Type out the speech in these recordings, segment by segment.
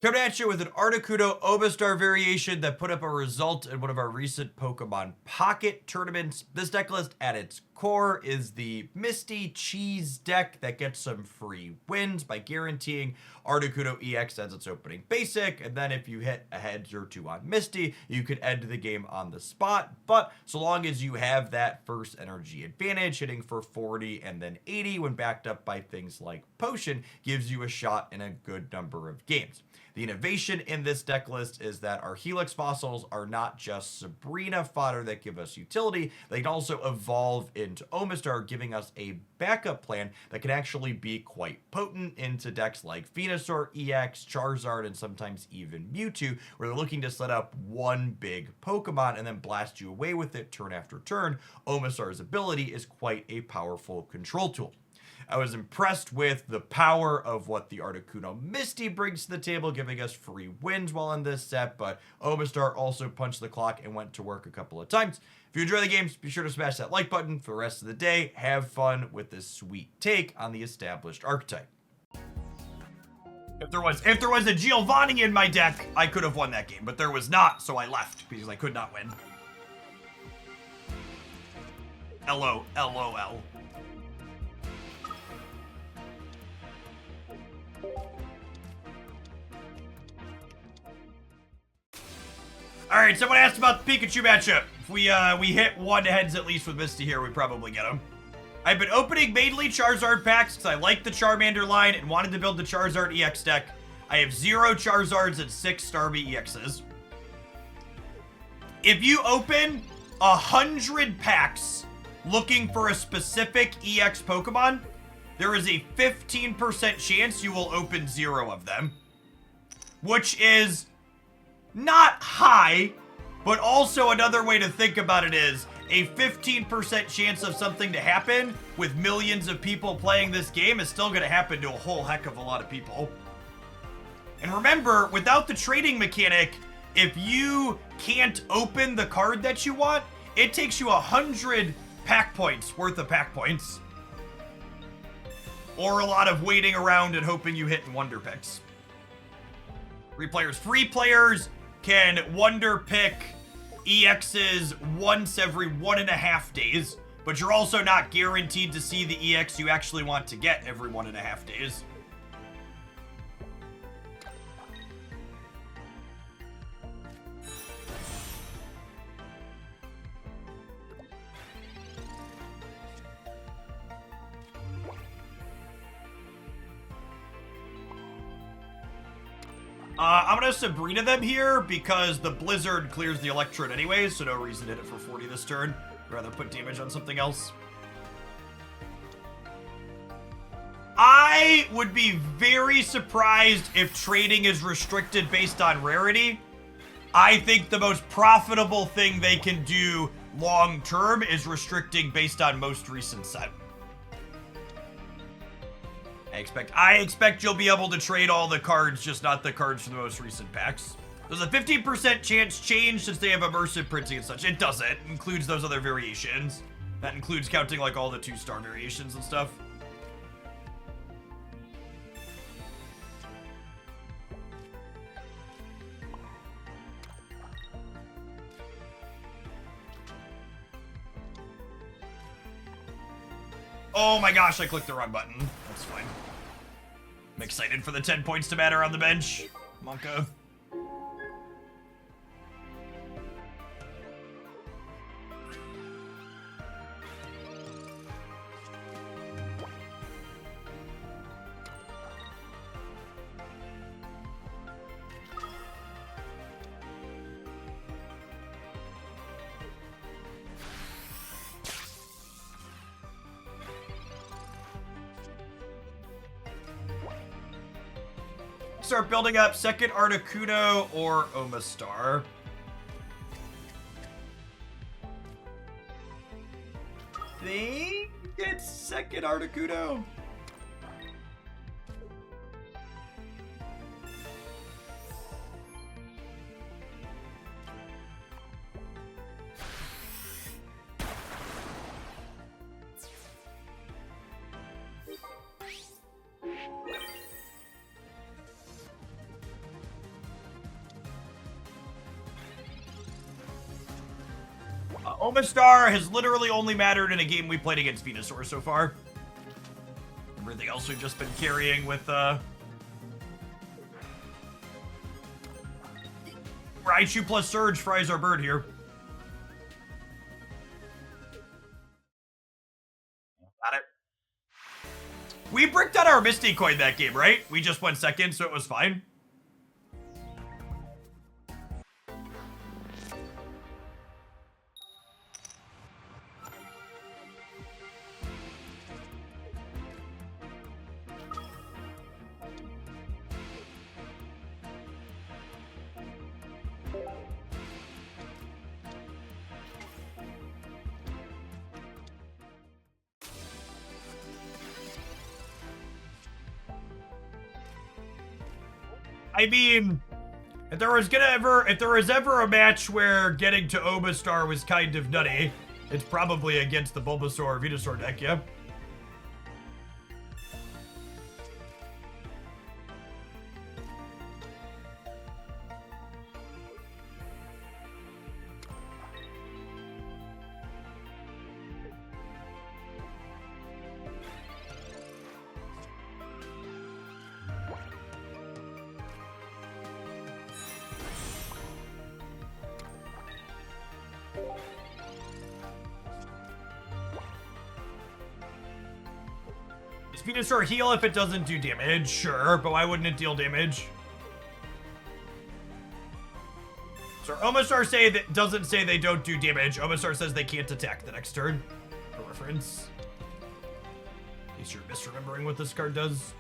Coming at you with an Articuno Omastar variation that put up a result in one of our recent Pokemon Pocket tournaments. This deck list at its core is the Misty Cheese deck that gets some free wins by guaranteeing Articuno EX as its opening basic, and then if you hit a heads or two on Misty, you can end the game on the spot. But so long as you have that first energy advantage, hitting for 40 and then 80 when backed up by things like Potion gives you a shot in a good number of games. The innovation in this deck list is that our Helix fossils are not just Sabrina fodder that give us utility, they can also evolve into Omastar, giving us a backup plan that can actually be quite potent into decks like Venusaur, EX, Charizard, and sometimes even Mewtwo, where they're looking to set up one big Pokemon and then blast you away with it turn after turn. Omastar's ability is quite a powerful control tool. I was impressed with the power of what the Articuno Misty brings to the table, giving us free wins while in this set, but Omastar also punched the clock and went to work a couple of times. If you enjoy the games, be sure to smash that like button. For the rest of the day, have fun with this sweet take on the established archetype. If there was a Giovanni in my deck, I could have won that game, but there was not, so I left because I could not win. LOL. All right, someone asked about the Pikachu matchup. If we hit one heads at least with Misty here, we probably get him. I've been opening mainly Charizard packs because I like the Charmander line and wanted to build the Charizard EX deck. I have 0 Charizards and 6 Starmie EXs. If you open 100 packs looking for a specific EX Pokemon, there is a 15% chance you will open 0 of them, which is not high, but also another way to think about it is a 15% chance of something to happen with millions of people playing this game is still going to happen to a whole heck of a lot of people. And remember, without the trading mechanic, if you can't open the card that you want, it takes you 100 pack points worth of pack points. Or a lot of waiting around and hoping you hit in wonder picks. Free players can wonder pick EXs once every 1.5 days, but you're also not guaranteed to see the EX you actually want to get every 1.5 days. I'm gonna Sabrina them here because the Blizzard clears the Electrode anyways, so no reason to hit it for 40 this turn. I'd rather put damage on something else. I would be very surprised if trading is restricted based on rarity. I think the most profitable thing they can do long term is restricting based on most recent set. I expect you'll be able to trade all the cards, just not the cards from the most recent packs. There's a 15% chance change since they have immersive printing and such. It doesn't. It includes those other variations. That includes counting like all the 2-star variations and stuff. Oh my gosh, I clicked the wrong button. That's fine. I'm excited for the 10 points to matter on the bench. Monka. Start building up second Articuno or Omastar. Think it's second Articuno. Omastar has literally only mattered in a game we played against Venusaur so far. Everything else we've just been carrying with, Raichu plus Surge fries our bird here. Got it. We bricked out our Misty Coin that game, right? We just went second, so it was fine. I mean, if there was ever a match where getting to Omastar was kind of nutty, it's probably against the Bulbasaur Venusaur deck, yeah? Is Venusaur heal if it doesn't do damage? Sure, but why wouldn't it deal damage? So Omastar doesn't say they don't do damage. Omastar says they can't attack the next turn. For reference. In case you're misremembering what this card does.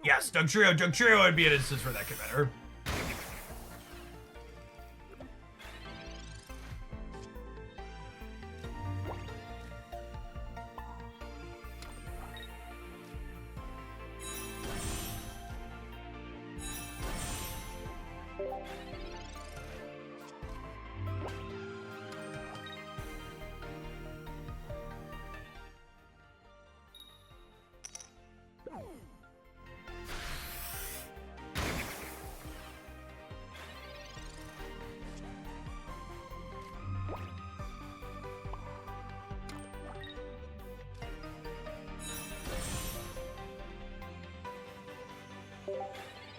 Yes, Dugtrio would be an instance where that could matter.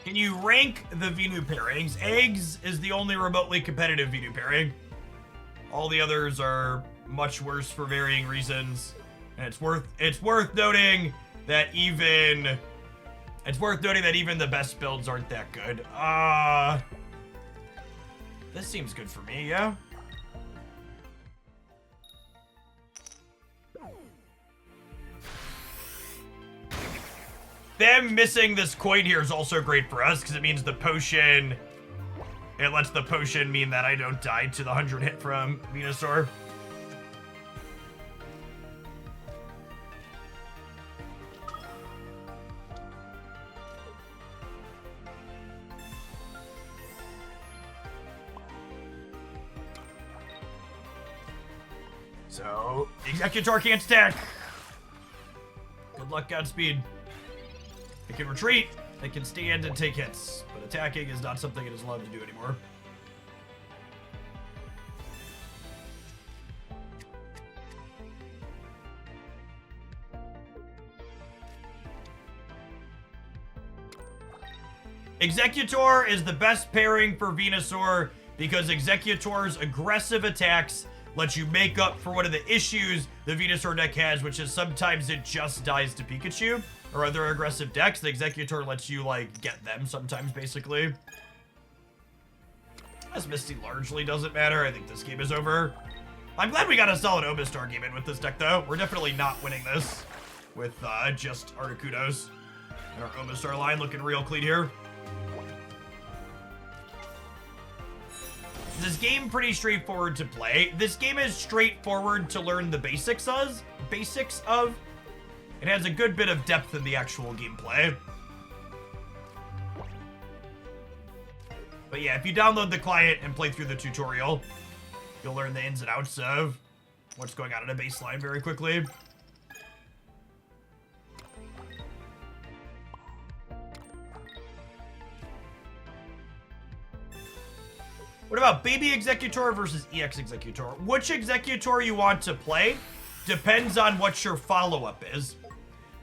Can you rank the Venu pairings? Eggs is the only remotely competitive Venu pairing. All the others are much worse for varying reasons. And it's worth noting that even the best builds aren't that good. This seems good for me, yeah? Them missing this coin here is also great for us, because it means the potion... It lets the potion mean that I don't die to the 100 hit from Venusaur. So, Executor can't attack. Good luck, Godspeed. It can retreat, it can stand and take hits, but attacking is not something it is allowed to do anymore. Executor is the best pairing for Venusaur because Executor's aggressive attacks let you make up for one of the issues the Venusaur deck has, which is sometimes it just dies to Pikachu. Or other aggressive decks, the Executor lets you, like, get them sometimes, basically. As Misty largely doesn't matter, I think this game is over. I'm glad we got a solid Omastar game in with this deck, though. We're definitely not winning this with just Articunos. And our Omastar line looking real clean here. This game pretty straightforward to play. This game is straightforward to learn the basics of. It has a good bit of depth in the actual gameplay. But yeah, if you download the client and play through the tutorial, you'll learn the ins and outs of what's going on in a baseline very quickly. What about Baby Executor versus EX Executor? Which Executor you want to play depends on what your follow-up is.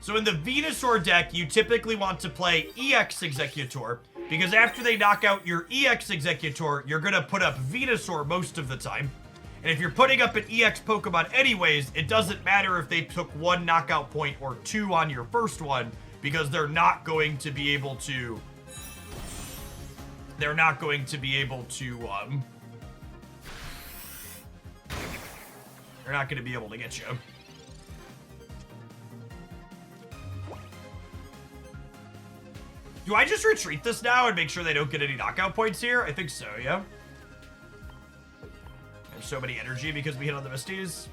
So in the Venusaur deck, you typically want to play EX Executor, because after they knock out your EX Executor, you're going to put up Venusaur most of the time. And if you're putting up an EX Pokemon anyways, it doesn't matter if they took 1 knockout point or 2 on your first one, because they're not going to be able to... They're not going to be able to get you. Do I just retreat this now and make sure they don't get any knockout points here? I think so, yeah. I have so many energy because we hit on the Misties.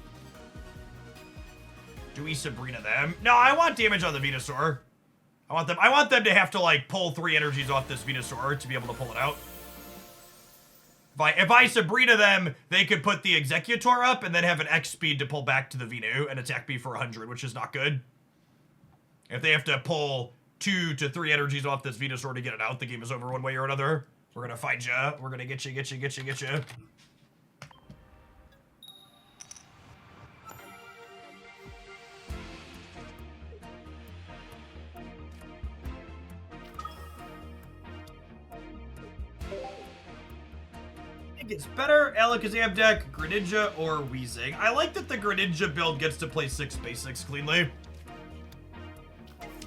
Do we Sabrina them? No, I want damage on the Venusaur. I want them to have to, like, pull 3 energies off this Venusaur to be able to pull it out. If I Sabrina them, they could put the Executor up and then have an X speed to pull back to the Venu and attack me for 100, which is not good. If they have to pull 2 to 3 energies off this Venusaur to get it out, the game is over one way or another. We're gonna find ya. We're gonna get you. It gets better. Alakazam deck, Greninja, or Weezing. I like that the Greninja build gets to play 6 basics cleanly.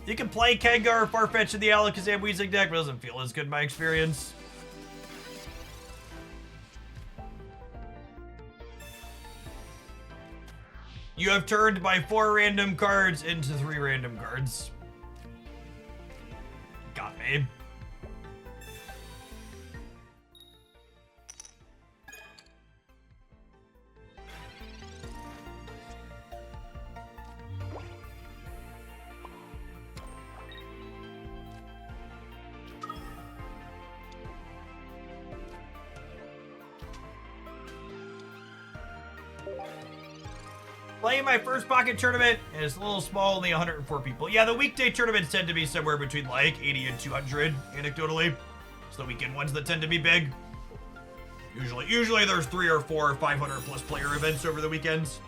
You can play Kengar or Farfetch in the Alakazam Weezing deck, but it doesn't feel as good in my experience. You have turned my 4 random cards into 3 random cards. Got me. Playing my first pocket tournament, and it's a little small, only 104 people. Yeah, the weekday tournaments tend to be somewhere between like 80 and 200, anecdotally. It's the weekend ones that tend to be big. Usually there's 3 or 4 or 500 plus player events over the weekends.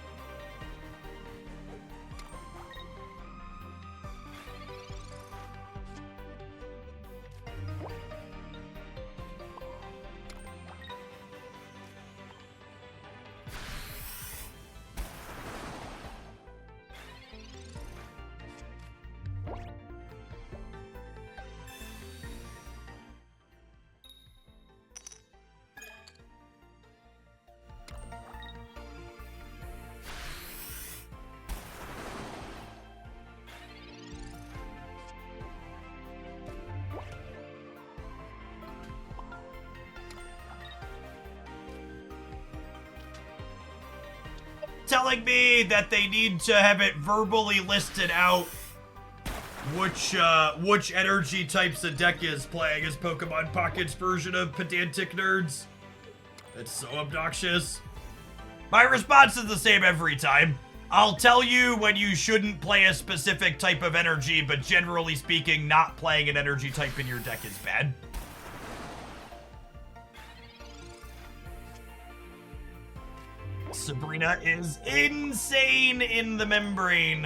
Telling me that they need to have it verbally listed out which energy types the deck is playing as Pokemon Pocket's version of pedantic nerds. That's so obnoxious. My response is the same every time. I'll tell you when you shouldn't play a specific type of energy, but generally speaking, not playing an energy type in your deck is bad. Sabrina is insane in the membrane.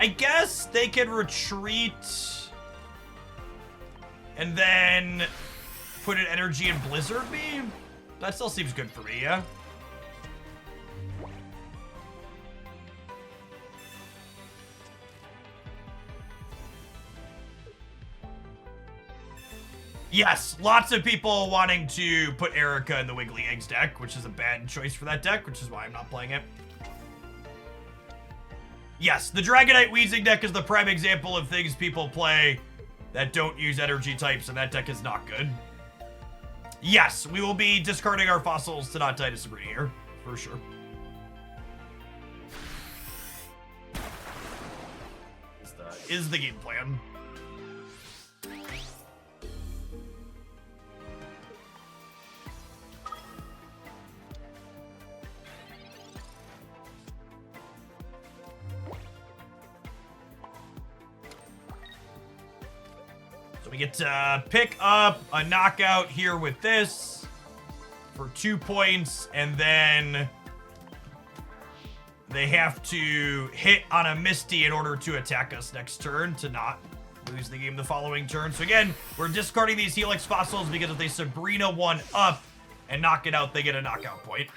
I guess they could retreat and then put an energy in Blizzard me. That still seems good for me, yeah? Yes, lots of people wanting to put Erica in the Wiggly Eggs deck, which is a bad choice for that deck, which is why I'm not playing it. Yes, the Dragonite Weezing deck is the prime example of things people play that don't use energy types, and that deck is not good. Yes, we will be discarding our fossils to not die to Sabrina here, for sure. Is the game plan. We get to pick up a knockout here with this for 2 points, and then they have to hit on a Misty in order to attack us next turn to not lose the game the following turn. So again, we're discarding these Helix fossils because if they Sabrina one up and knock it out, they get a knockout point.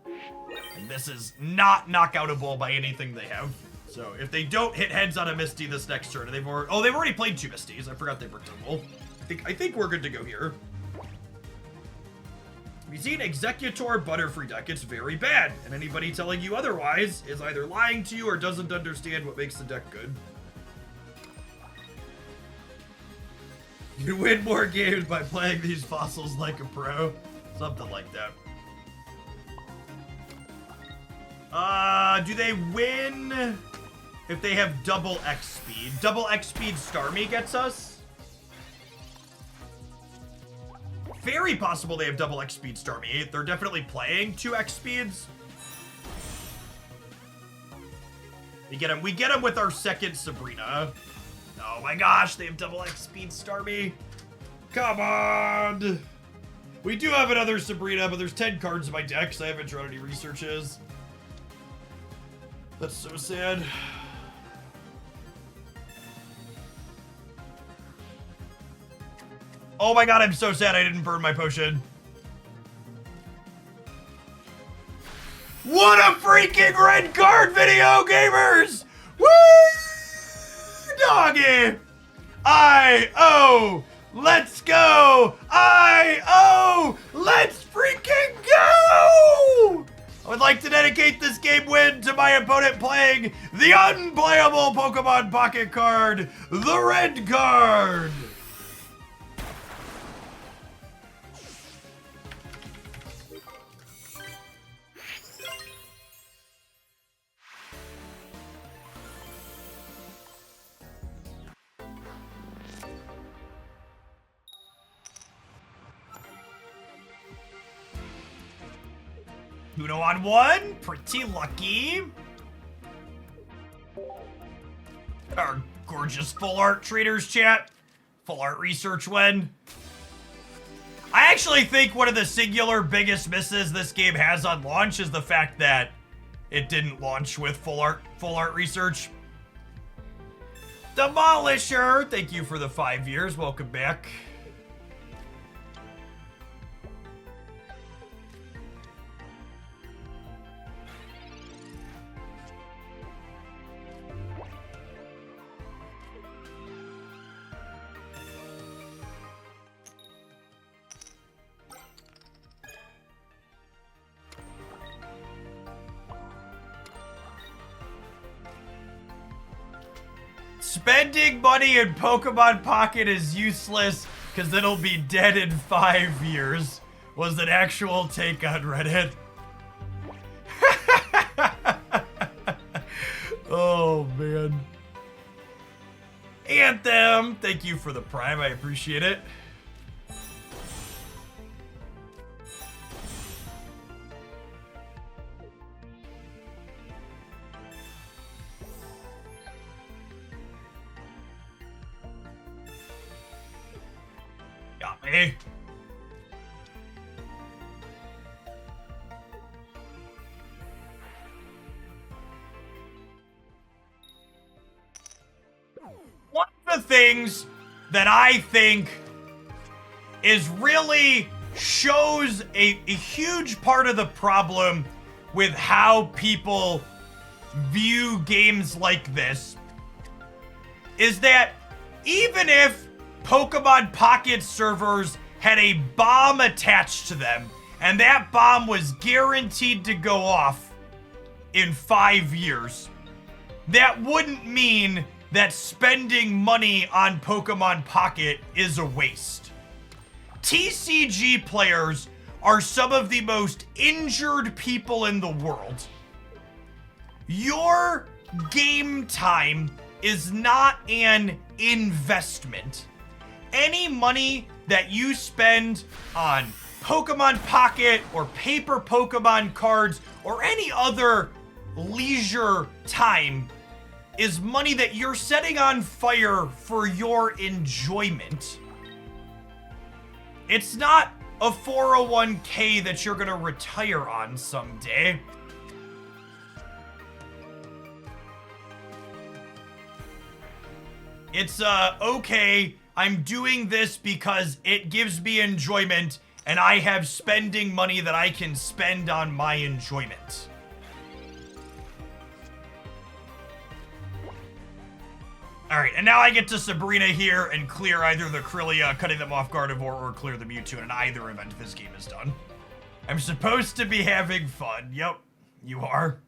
And this is not knockoutable by anything they have. So if they don't hit heads on a Misty this next turn, they've already played 2 Misties. I forgot they were double. I think we're good to go here. We've seen Executor Butterfree deck. It's very bad, and anybody telling you otherwise is either lying to you or doesn't understand what makes the deck good. You win more games by playing these fossils like a pro. Something like that. Do they win if they have double X speed? Double X speed Starmie gets us? Very possible they have double X speed Starmie. They're definitely playing 2 X speeds. We get them with our second Sabrina. Oh my gosh, they have double X speed Starmie. Come on. We do have another Sabrina, but there's 10 cards in my deck, so I haven't drawn any researches. That's so sad. Oh my god, I'm so sad I didn't burn my potion. What a freaking red card, video gamers! Woo! Doggy! I-O! Let's go! I-O! Let's freaking go! I would like to dedicate this game win to my opponent playing the unplayable Pokemon Pocket card, the red card! Uno on 1, pretty lucky. Our gorgeous full art traders chat. Full art research win. I actually think one of the singular biggest misses this game has on launch is the fact that it didn't launch with full art research. Demolisher, thank you for the 5 years. Welcome back. Spending money in Pokemon Pocket is useless because it'll be dead in 5 years, was an actual take on Reddit. Oh, man. Anthem, thank you for the Prime. I appreciate it. Got me. One of the things that I think is really shows a huge part of the problem with how people view games like this is that even if Pokemon Pocket servers had a bomb attached to them, and that bomb was guaranteed to go off in 5 years, that wouldn't mean that spending money on Pokemon Pocket is a waste. TCG players are some of the most injured people in the world. Your game time is not an investment. Any money that you spend on Pokemon Pocket or paper Pokemon cards or any other leisure time is money that you're setting on fire for your enjoyment. It's not a 401k that you're gonna retire on someday. It's, okay, I'm doing this because it gives me enjoyment and I have spending money that I can spend on my enjoyment. Alright, and now I get to Sabrina here and clear either the Krillia, cutting them off Gardevoir, or clear the Mewtwo, and in either event this game is done. I'm supposed to be having fun. Yep, you are.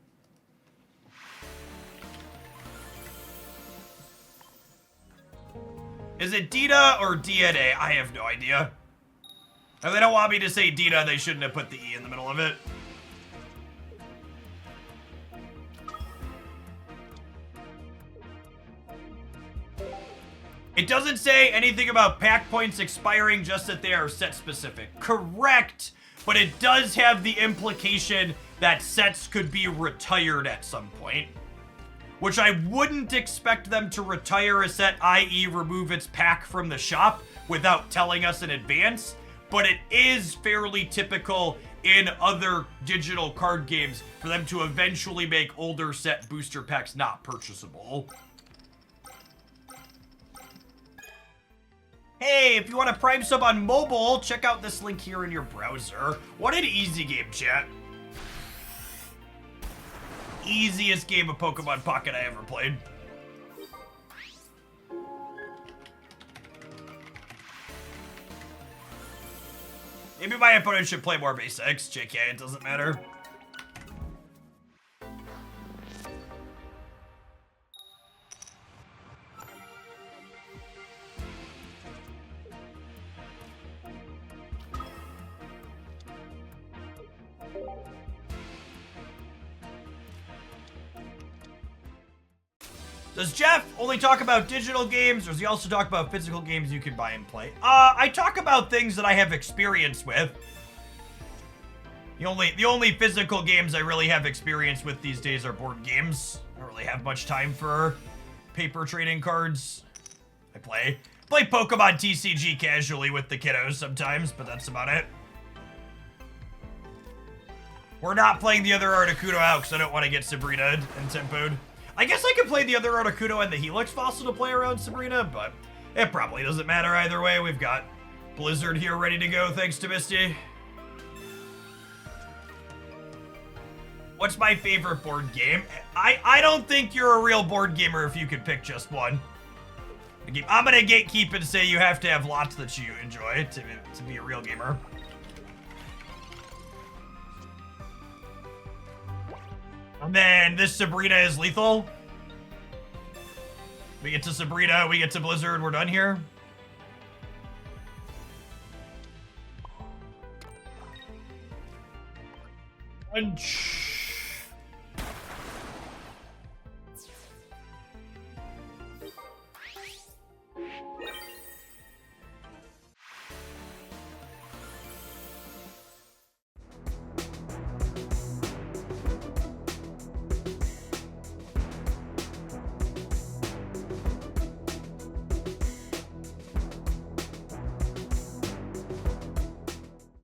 Is it Dita or DNA? I have no idea. If they don't want me to say Dita, they shouldn't have put the E in the middle of it. It doesn't say anything about pack points expiring, just that they are set specific. Correct, but it does have the implication that sets could be retired at some point. Which I wouldn't expect them to retire a set, i.e. remove its pack from the shop without telling us in advance, but it is fairly typical in other digital card games for them to eventually make older set booster packs not purchasable. Hey, if you want a Prime sub on mobile, check out this link here in your browser. What an easy game, chat. Easiest game of Pokemon Pocket I ever played. Maybe my opponent should play more basics. JK, it doesn't matter. Does Jeff only talk about digital games, or does he also talk about physical games you can buy and play? I talk about things that I have experience with. The only physical games I really have experience with these days are board games. I don't really have much time for paper trading cards. I play Pokemon TCG casually with the kiddos sometimes, but that's about it. We're not playing the other Articuno out because I don't want to get Sabrina and tempoed. I guess I could play the other Articuno and the Helix Fossil to play around Sabrina, but it probably doesn't matter either way. We've got Blizzard here ready to go, thanks to Misty. What's my favorite board game? I don't think you're a real board gamer if you could pick just one. I'm gonna gatekeep and say you have to have lots that you enjoy to be a real gamer. And then this Sabrina is lethal. We get to Sabrina, we get to Blizzard, we're done here. Punch.